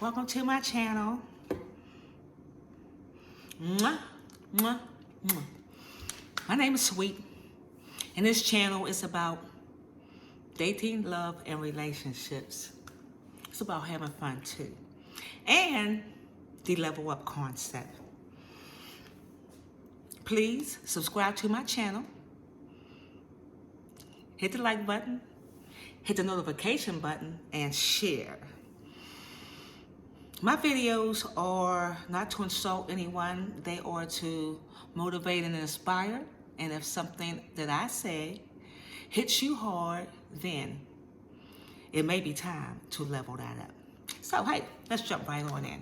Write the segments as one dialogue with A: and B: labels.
A: Welcome to my channel. Mwah, mwah, mwah. My name is Sweet, and this channel is about dating, love, and relationships. It's about having fun too, and the level up concept. Please subscribe to my channel. Hit the like button, hit the notification button, and share. My videos are not to insult anyone. They are to motivate and inspire. And if something that I say hits you hard, then it may be time to level that up. So, hey, let's jump right on in.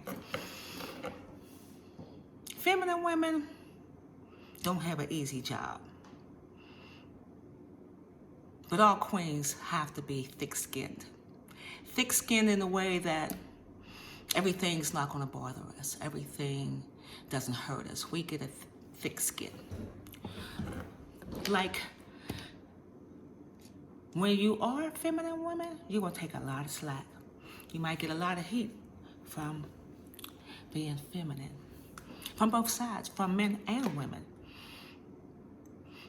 A: Feminine women don't have an easy job. But all queens have to be thick-skinned. Thick-skinned in the way that everything's not going to bother us. Everything doesn't hurt us. We get a thick skin. Like, when you are a feminine woman, you're going to take a lot of slack. You might get a lot of heat from being feminine. From both sides, from men and women.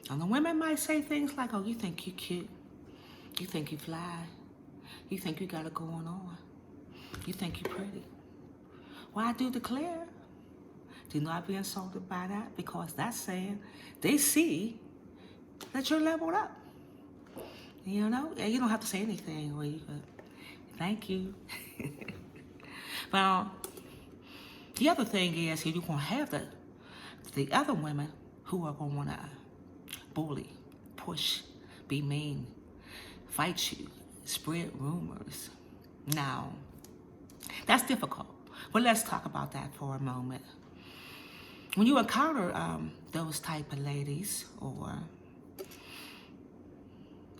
A: And the women might say things like, oh, you think you cute. You think you fly. You think you got it going on. You think you're pretty. Well, I do declare, do not be insulted by that, because that's saying they see that you're leveled up. You know, you don't have to say anything, or you could, thank you. Well, the other thing is, you're going to have the other women who are going to want to bully, push, be mean, fight you, spread rumors. Now, that's difficult, but let's talk about that for a moment. When you encounter those type of ladies or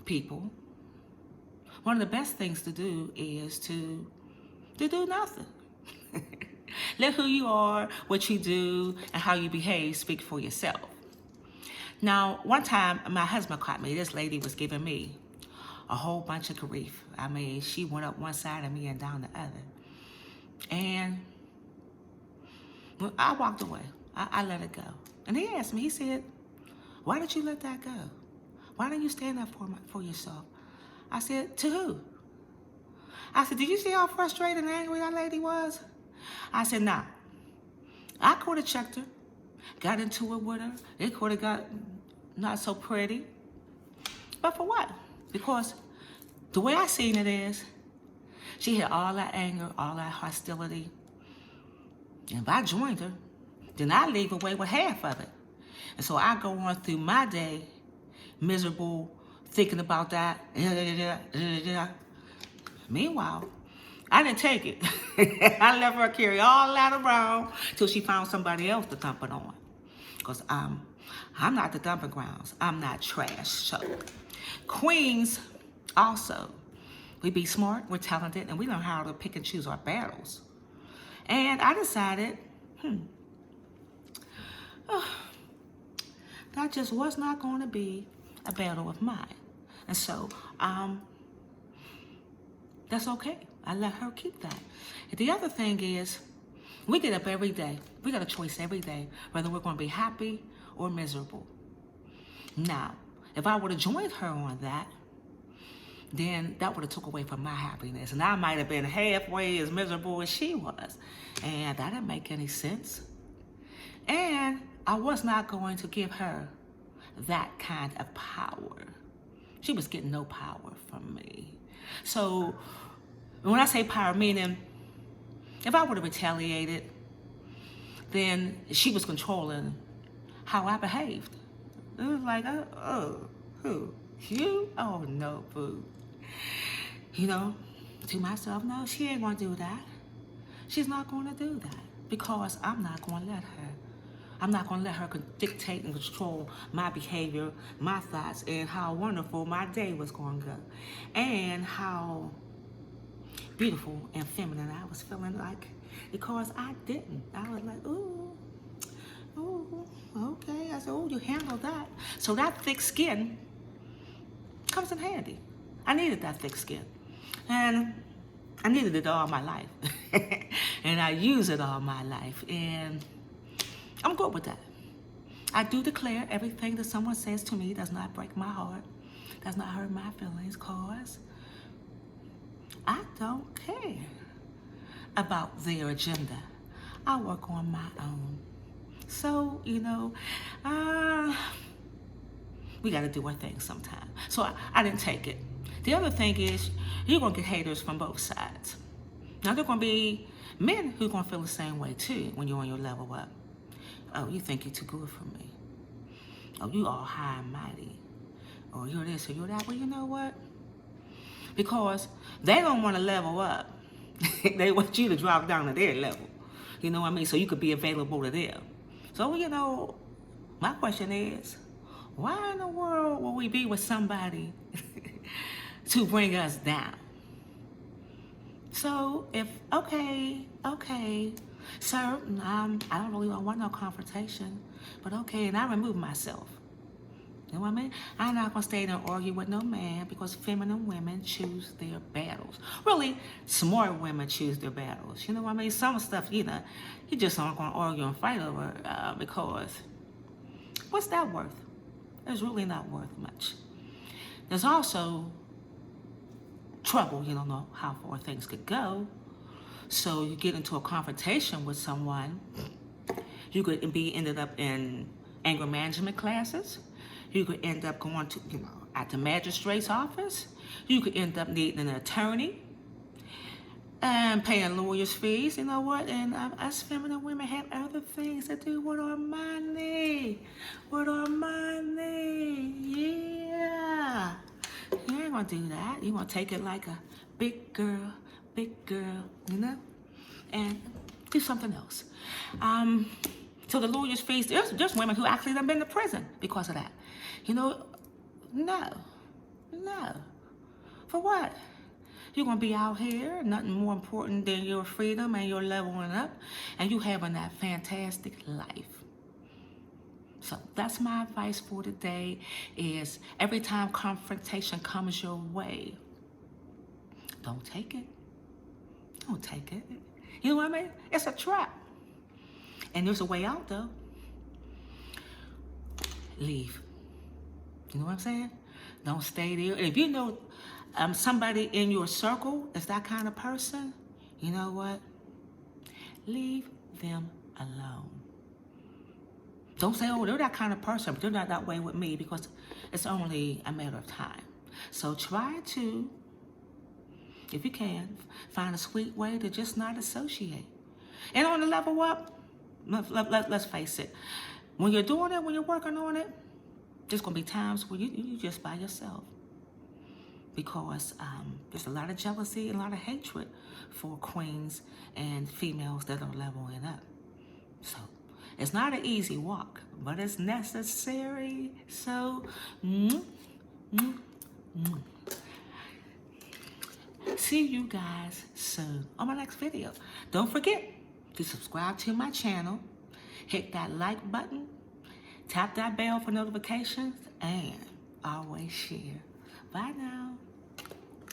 A: people, one of the best things to do is to do nothing. Let who you are, what you do, and how you behave speak for yourself. Now, one time, my husband caught me. This lady was giving me a whole bunch of grief. I mean, she went up one side of me and down the other. And I walked away. I let it go. And he asked me, he said, why did you let that go? Why didn't you stand up for yourself? I said, to who? I said, did you see how frustrated and angry that lady was? I said, nah. I could have checked her, got into it with her. It could have got not so pretty. But for what? Because the way I seen it is, she had all that anger, all that hostility. And if I joined her, then I leave away with half of it. And so I go on through my day, miserable, thinking about that. Meanwhile, I didn't take it. I let her carry all that around till she found somebody else to dump it on. Because I'm not the dumping grounds. I'm not trash. So, queens also, we be smart, we're talented, and we learn how to pick and choose our battles. And I decided, that just was not going to be a battle of mine. And so, that's okay. I let her keep that. And the other thing is, we get up every day. We got a choice every day, whether we're going to be happy or miserable. Now, if I would have joined her on that, then that would have took away from my happiness. And I might have been halfway as miserable as she was. And that didn't make any sense. And I was not going to give her that kind of power. She was getting no power from me. So when I say power, meaning if I would have retaliated, then she was controlling how I behaved. It was like, who? You? Oh, no, boo. You know, to myself, no, she ain't going to do that. She's not going to do that because I'm not going to let her. I'm not going to let her dictate and control my behavior, my thoughts, and how wonderful my day was going to go. And how beautiful and feminine I was feeling like, because I didn't. I was like, ooh, okay. I said, oh, you handled that. So that thick skin comes in handy. I needed that thick skin. And I needed it all my life. And I use it all my life. And I'm good with that. I do declare everything that someone says to me does not break my heart, does not hurt my feelings, cause I don't care about their agenda. I work on my own. So, we got to do our thing sometime. So I didn't take it. The other thing is, you're going to get haters from both sides. Now, there are going to be men who are going to feel the same way, too, when you're on your level up. Oh, you think you're too good for me. Oh, you all high and mighty. Or you're this or you're that. Well, you know what? Because they don't want to level up. They want you to drop down to their level. You know what I mean? So you could be available to them. So, my question is, why in the world will we be with somebody to bring us down? So okay, sir, I don't really want no confrontation, but okay, and I remove myself. You know what I mean? I'm not going to stay there and argue with no man because feminine women choose their battles. Really, smart women choose their battles. You know what I mean? Some stuff, you just aren't going to argue and fight over because what's that worth? It's really not worth much. There's also trouble. You don't know how far things could go. So you get into a confrontation with someone. You could ended up in anger management classes. You could end up going to, at the magistrate's office. You could end up needing an attorney and paying lawyers' fees. You know what? And us feminine women have other things to do with our money. With our money. Yeah. You ain't gonna do that. You're gonna take it like a big girl, and do something else. So the lawyer's fees, there's women who actually have been to prison because of that. No. For what? You're going to be out here, nothing more important than your freedom and your leveling up, and you having that fantastic life. So that's my advice for today is every time confrontation comes your way, don't take it. Don't take it. You know what I mean? It's a trap. And there's a way out, though. Leave. You know what I'm saying? Don't stay there. If you know somebody in your circle is that kind of person, you know what? Leave them alone. Don't say, oh, they're that kind of person, but they're not that way with me, because it's only a matter of time. So try to, if you can, find a sweet way to just not associate. And on the level up, let's face it, when you're doing it, when you're working on it, there's going to be times where you're just by yourself. Because there's a lot of jealousy and a lot of hatred for queens and females that are leveling up. So it's not an easy walk, but it's necessary. So, see you guys soon on my next video. Don't forget to subscribe to my channel, hit that like button, tap that bell for notifications, and always share. Bye now.